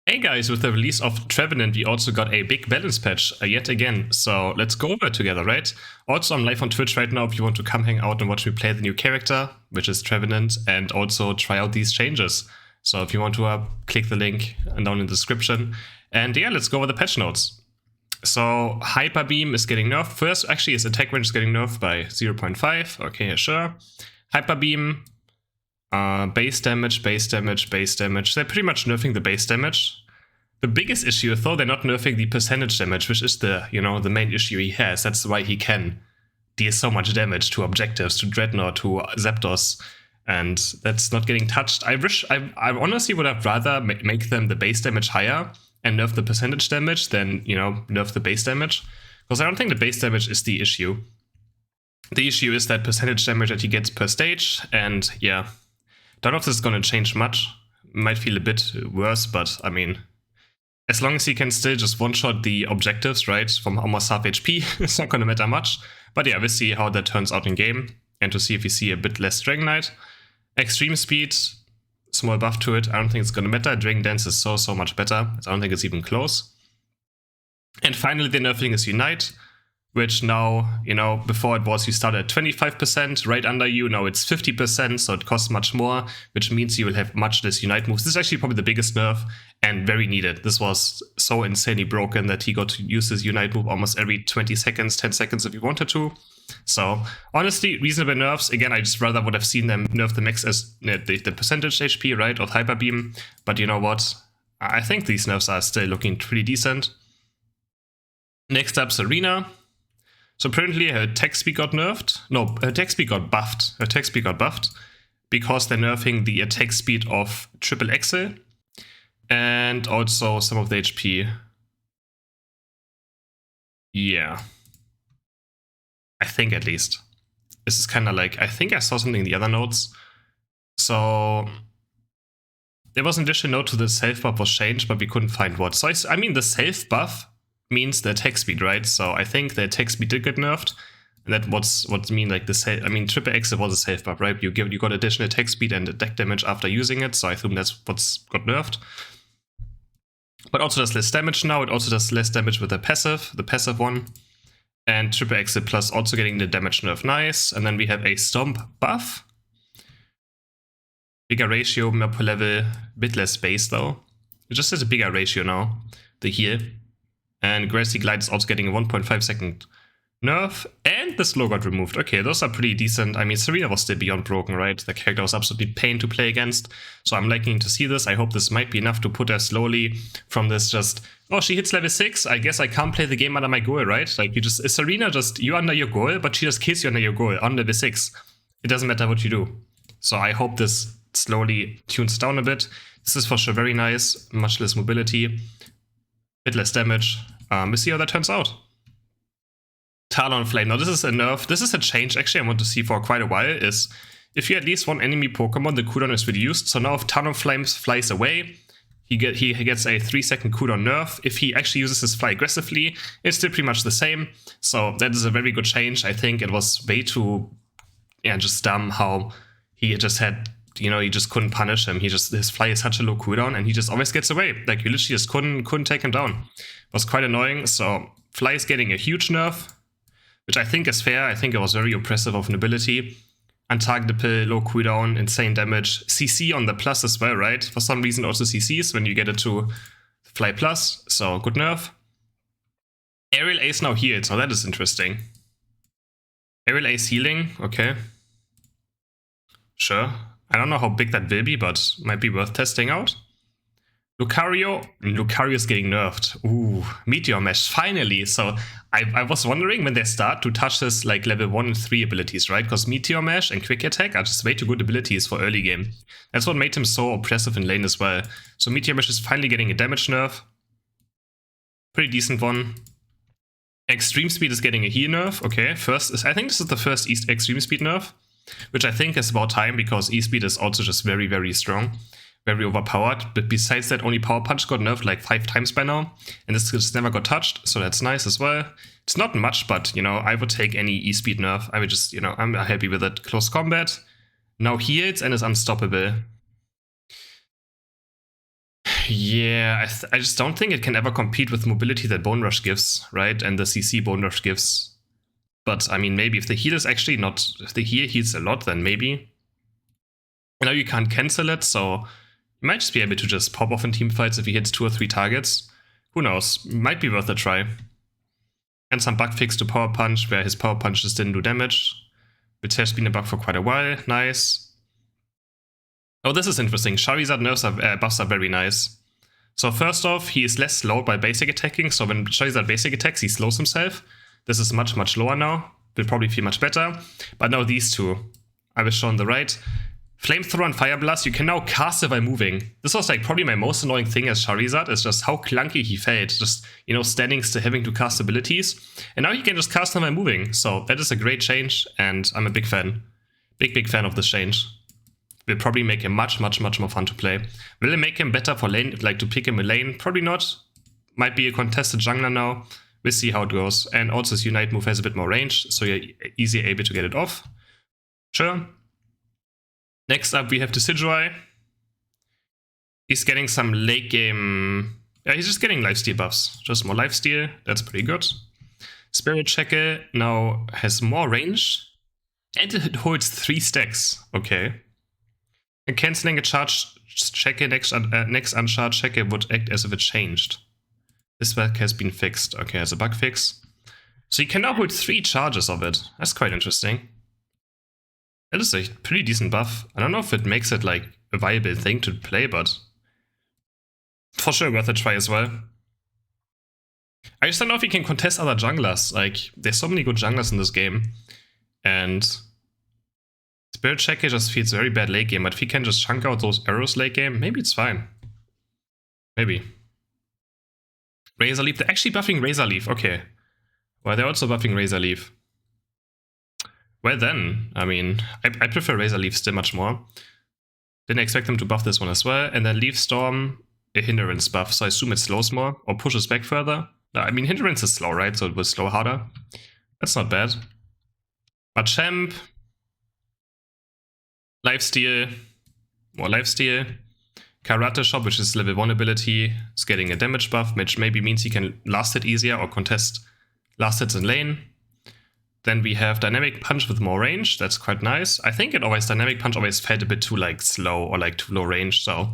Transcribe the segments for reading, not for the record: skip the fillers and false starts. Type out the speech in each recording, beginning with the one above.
Hey guys, with the release of Trevenant, we also got a big balance patch yet again, so let's go over it together, right? Also, I'm live on Twitch right now if you want to come hang out and watch me play the new character, which is Trevenant, and also try out these changes. So if you want to click the link down in the description. And yeah, let's go over the patch notes. So Hyper Beam is getting nerfed. First, actually, his attack range is getting nerfed by 0.5. Okay, yeah, sure. Hyper Beam. Base damage, base damage, base damage. They're pretty much nerfing the base damage. The biggest issue, though, they're not nerfing the percentage damage, which is the main issue he has. That's why he can deal so much damage to objectives, to Dreadnought, to Zapdos, and that's not getting touched. I honestly would have rather make them the base damage higher and nerf the percentage damage than, nerf the base damage. Because I don't think the base damage is the issue. The issue is that percentage damage that he gets per stage, and yeah. Don't know if this is going to change much. Might feel a bit worse, but I mean, as long as he can still just one-shot the objectives, right, from almost half HP, it's not going to matter much. But yeah, we'll see how that turns out in game, and to see if we see a bit less Dragonite. Extreme Speed, small buff to it. I don't think it's going to matter. Dragon Dance is so much better. I don't think it's even close. And finally, the nerfing is Unite, which now, before it was you start at 25% right under you, now it's 50%, so it costs much more, which means you will have much less Unite moves. This is actually probably the biggest nerf, and very needed. This was so insanely broken that he got to use his Unite move almost every 20 seconds, 10 seconds if he wanted to. So, honestly, reasonable nerfs. Again, I just rather would have seen them nerf the max as the percentage HP, right, of Hyper Beam, but you know what? I think these nerfs are still looking pretty decent. Next up, TSAREENA. So apparently her attack speed got nerfed. No, her attack speed got buffed. Her attack speed got buffed because they're nerfing the attack speed of Triple Axel and also some of the HP. Yeah. I think at least. This is kind of like, I think I saw something in the other notes. So there was an additional note to the self buff was changed, but we couldn't find what. So I mean, the self buff means the attack speed, right? So I think the attack speed did get nerfed. And that what's mean like the Triple Axel was a self buff, right? You got additional attack speed and attack damage after using it, so I assume that's what's got nerfed. But also does less damage now. It also does less damage with the passive one. And Triple Axel Plus also getting the damage nerf, nice. And then we have a Stomp buff. Bigger ratio, more per level, bit less base though. It just has a bigger ratio now, the heal. And Grassy Glide is also getting a 1.5 second nerf, and the slow got removed. Okay, those are pretty decent. I mean, TSAREENA was still beyond broken, right? The character was absolutely pain to play against, so I'm liking to see this. I hope this might be enough to put her slowly from this just, oh, she hits level 6, I guess I can't play the game under my goal, right? Like, is TSAREENA just, you under your goal, but she just kills you under your goal on level 6. It doesn't matter what you do. So I hope this slowly tunes down a bit. This is for sure very nice, much less mobility, bit less damage. We'll see how that turns out. Talonflame. Now this is a nerf. This is a change actually I want to see for quite a while. Is if you at least one enemy Pokemon, the cooldown is reduced. So now if Talonflame flies away, he gets a 3-second cooldown nerf. If he actually uses his fly aggressively, it's still pretty much the same. So that is a very good change. I think it was way too, just dumb how he just had. You just couldn't punish him. His fly is such a low cooldown, and he just always gets away. Like you literally just couldn't take him down. It was quite annoying. So fly is getting a huge nerf, which I think is fair. I think it was very oppressive of an ability. Untargetable, low cooldown, insane damage. CC on the plus as well, right? For some reason also CCs when you get it to fly plus. So good nerf. Aerial Ace now healed. So that is interesting. Aerial Ace healing. Okay. Sure. I don't know how big that will be, but might be worth testing out. Lucario is getting nerfed. Ooh, Meteor Mash, finally. So I was wondering when they start to touch this like level 1 and 3 abilities, right? Because Meteor Mash and Quick Attack are just way too good abilities for early game. That's what made him so oppressive in lane as well. So Meteor Mash is finally getting a damage nerf. Pretty decent one. Extreme Speed is getting a heal nerf. Okay, I think this is the first Extreme Speed nerf. Which I think is about time, because E-Speed is also just very strong, very overpowered. But besides that, only Power Punch got nerfed like 5 times by now, and this just never got touched, so that's nice as well. It's not much, but, I would take any E-Speed nerf. I would just, I'm happy with it. Close Combat, now heals and is unstoppable. Yeah, I just don't think it can ever compete with mobility that Bone Rush gives, right? And the CC Bone Rush gives. But, I mean, maybe if the heal is actually not... If the heal heals a lot, then maybe. I know you can't cancel it, so you might just be able to just pop off in team fights if he hits 2 or 3 targets. Who knows? Might be worth a try. And some bug fix to Power Punch, where his Power Punch just didn't do damage. Which has been a bug for quite a while. Nice. Oh, this is interesting. Charizard nerfs are, buffs are very nice. So first off, he is less slowed by basic attacking, so when Charizard basic attacks, he slows himself. This is much, much lower now. Will probably feel much better. But now these two. I was shown the right. Flamethrower and Fire Blast, you can now cast it while moving. This was like probably my most annoying thing as Charizard, is just how clunky he felt. Just, you know, standing still having to cast abilities. And now he can just cast them while moving. So that is a great change, and I'm a big fan. Big fan of this change. Will probably make him much, much, much more fun to play. Will it make him better for lane, like to pick him a lane? Probably not. Might be a contested jungler now. We'll see how it goes. And also his Unite move has a bit more range, so you're easily able to get it off. Sure. Next up we have Decidueye. He's getting some late game... Yeah, he's just getting lifesteal buffs. Just more lifesteal, that's pretty good. Spirit Shackle now has more range. And it holds 3 stacks. Okay. And cancelling a charge Shackle next uncharged Shackle would act as if it changed. This bug has been fixed. Okay, as a bug fix. So you can now hold 3 charges of it. That's quite interesting. That is a pretty decent buff. I don't know if it makes it like a viable thing to play, but for sure worth a try as well. I just don't know if you can contest other junglers. Like, there's so many good junglers in this game. And Spirit Shackle just feels very bad late game, but if he can just chunk out those arrows late game, maybe it's fine. Maybe. Razor Leaf, they're actually buffing Razor Leaf, okay. Well, they're also buffing Razor Leaf. Well then, I mean, I prefer Razor Leaf still much more. Didn't expect them to buff this one as well. And then Leaf Storm, a hindrance buff, so I assume it slows more or pushes back further. I mean, hindrance is slow, right? So it will slow harder. That's not bad. Machamp, Lifesteal, more Lifesteal. Karate Chop, which is level 1 ability, is getting a damage buff, which maybe means he can last hit easier or contest last hits in lane. Then we have Dynamic Punch with more range. That's quite nice. I think Dynamic Punch always felt a bit too like slow or like too low range, so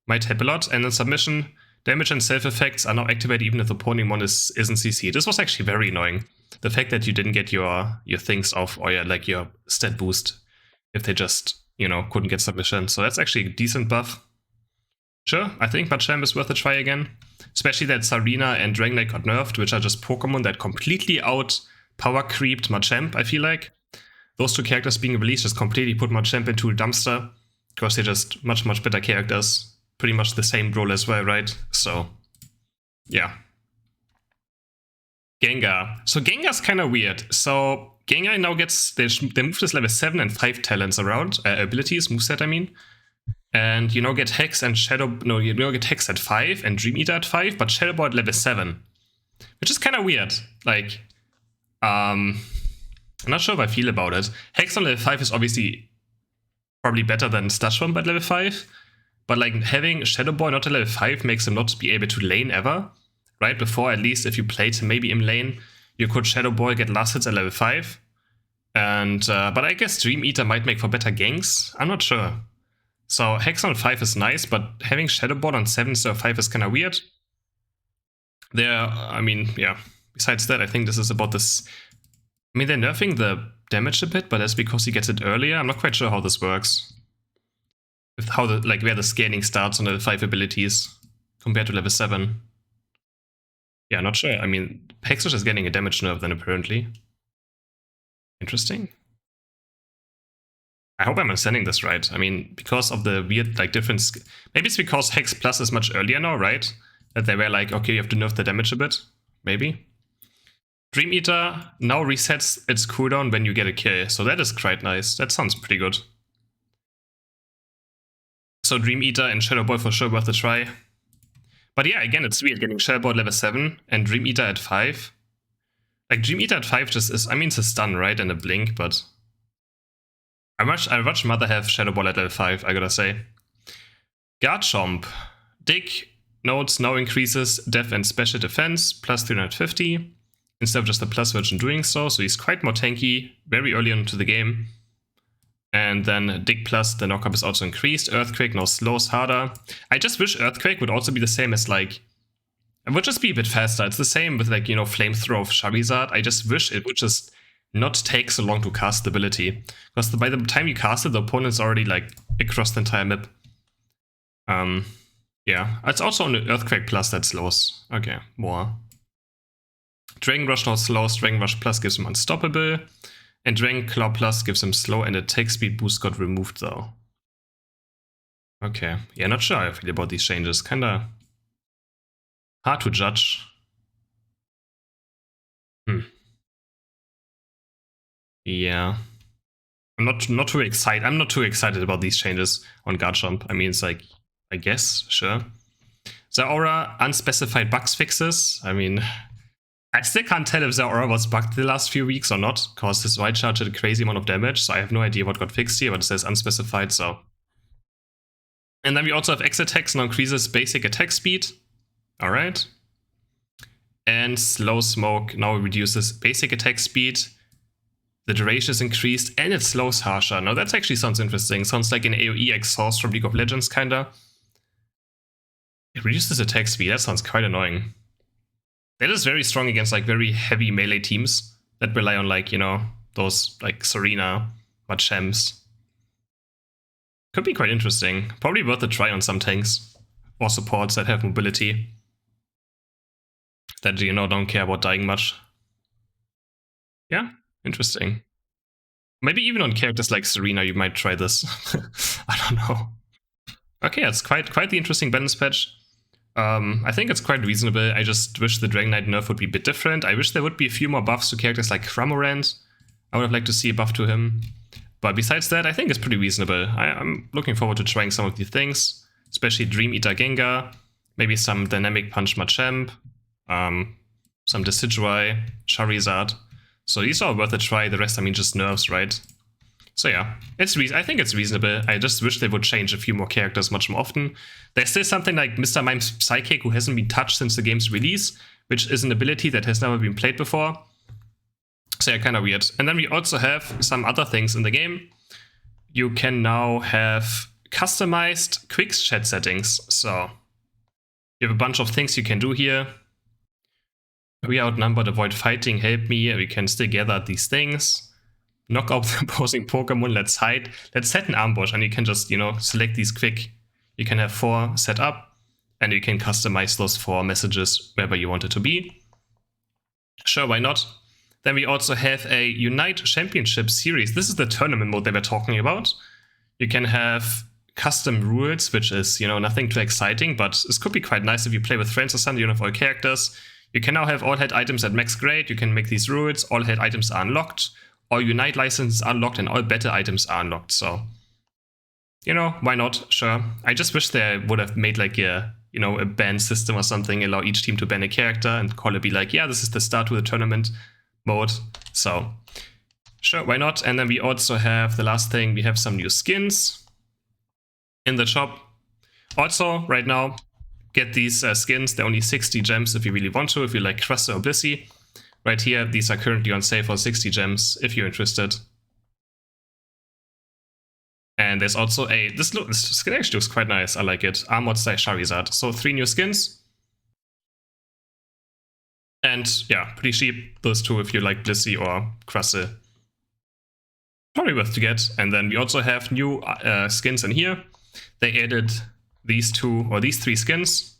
might help a lot. And then Submission, damage and self effects are now activated even if the opponent one isn't CC. This was actually very annoying. The fact that you didn't get your things off or your stat boost if they just, you know, couldn't get submission. So that's actually a decent buff. Sure, I think Machamp is worth a try again. Especially that TSAREENA and Dragonite got nerfed, which are just Pokemon that completely out power creeped Machamp, I feel like. Those 2 characters being released just completely put Machamp into a dumpster. Because they're just much, much better characters. Pretty much the same role as well, right? So, yeah. Gengar. So Gengar's kind of weird. So Gengar now gets, they move this level 7 and 5 talents around, abilities, moveset I mean. And you now get Hex and you now get Hex at 5 and Dream Eater at 5, but Shadow Ball at level 7. Which is kind of weird. Like, I'm not sure if I feel about it. Hex on level 5 is obviously probably better than Sludge Bomb at level 5. But like having Shadow Ball not at level 5 makes him not be able to lane ever. Right? Before, at least if you played him maybe in lane, you could Shadow Ball get last hits at level 5. And but I guess Dream Eater might make for better ganks. I'm not sure. So Hex on 5 is nice, but having Shadow Ball on 7 instead of 5 is kind of weird. I mean, yeah. Besides that, I think this is about this. I mean, they're nerfing the damage a bit, but that's because he gets it earlier. I'm not quite sure how this works. With how where the scaling starts on level 5 abilities compared to level 7. Yeah, not sure. I mean, Hexus is getting a damage nerf then apparently. Interesting. I hope I'm understanding this right. I mean, because of the weird difference. Maybe it's because Hex Plus is much earlier now, right? That they were like, okay, you have to nerf the damage a bit. Maybe. Dream Eater now resets its cooldown when you get a kill. So that is quite nice. That sounds pretty good. So Dream Eater and Shadow Ball for sure worth a try. But yeah, again, it's weird getting Shadow Ball at level 7 and Dream Eater at 5. Like, Dream Eater at 5 just is, I mean, it's a stun, right? And a blink, but I'd much rather have Shadow Ball at level 5, I gotta say. Garchomp. Dig notes now increases def and special defense plus 350 instead of just a plus version doing so. So he's quite more tanky very early into the game. And then Dig Plus, the knockup is also increased. Earthquake now slows harder. I just wish Earthquake would also be the same as like, it would just be a bit faster. It's the same with like, you know, Flamethrower of Charizard. I just wish it would just not take so long to cast the ability. Because by the time you cast it, the opponent's already like across the entire map. Yeah, it's also on the Earthquake Plus that slows. Okay, more. Dragon Rush now slows. Dragon Rush Plus gives him Unstoppable. And Dragon Claw Plus gives him slow, and attack speed boost got removed though. Okay, yeah, not sure how I feel about these changes. Kinda hard to judge. Yeah, I'm not too excited. I'm not too excited about these changes on Garchomp. I mean, it's like, I guess, sure. Zeraora, unspecified bugs fixes. I mean, I still can't tell if Zeraora was bugged the last few weeks or not, because his White Charge did a crazy amount of damage, so I have no idea what got fixed here, but it says unspecified, so. And then we also have X attacks now increases basic attack speed. Alright. And Slow Smoke now reduces basic attack speed. The duration is increased, and it slows harsher. Now that actually sounds interesting. Sounds like an AoE exhaust from League of Legends, kinda. It reduces attack speed, that sounds quite annoying. That is very strong against like very heavy melee teams that rely on like, you know, those like TSAREENA, Machamps. Could be quite interesting. Probably worth a try on some tanks or supports that have mobility. That, you know, don't care about dying much. Yeah, interesting. Maybe even on characters like TSAREENA you might try this. I don't know. Okay, it's quite the interesting balance patch. I think it's quite reasonable. I just wish the Dragonite nerf would be a bit different. I wish there would be a few more buffs to characters like Cramorant. I would have liked to see a buff to him. But besides that, I think it's pretty reasonable. I'm looking forward to trying some of these things, especially Dream Eater Gengar, maybe some Dynamic Punch Machamp, some Decidueye, Charizard. So these are worth a try. The rest, I mean, just nerfs, right? So yeah, I think it's reasonable. I just wish they would change a few more characters much more often. There's still something like Mr. Mime's Psychic who hasn't been touched since the game's release, which is an ability that has never been played before. So yeah, kind of weird. And then we also have some other things in the game. You can now have customized quick chat settings. So you have a bunch of things you can do here. We outnumbered, avoid fighting, help me. We can still gather these things. Knock out the opposing Pokemon, let's hide. Let's set an ambush, and you can just, you know, select these quick. You can have 4 set up, and you can customize those 4 messages wherever you want it to be. Sure, why not? Then we also have a Unite Championship series. This is the tournament mode they were talking about. You can have custom rules, which is, you know, nothing too exciting, but this could be quite nice if you play with friends or something. You don't have all characters. You can now have all head items at max grade. You can make these rules. All head items are unlocked. All Unite licenses are unlocked, and all battle items are unlocked. So, you know, why not? Sure. I just wish they would have made like a, you know, a ban system or something, allow each team to ban a character and call it be like, yeah, this is the start to the tournament mode. So, sure, why not? And then we also have the last thing, we have some new skins in the shop. Also, right now, get these skins. They're only 60 gems if you really want to, if you like Crusher or Blissey. Right here, these are currently on sale for 60 gems, if you're interested. And there's also a, this skin actually looks quite nice, I like it. Armored style Charizard. So 3 new skins. And yeah, pretty cheap, those 2 if you like Blissey or Crustle. Probably worth to get. And then we also have new skins in here. They added these 2, or these 3 skins.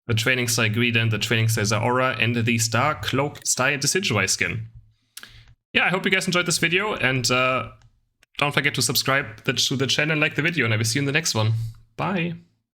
The Training Style Greedent, the Training Style Zeraora, and the Star Cloak Style Decidueye skin. Yeah, I hope you guys enjoyed this video, and don't forget to subscribe to the channel and like the video, and I will see you in the next one. Bye!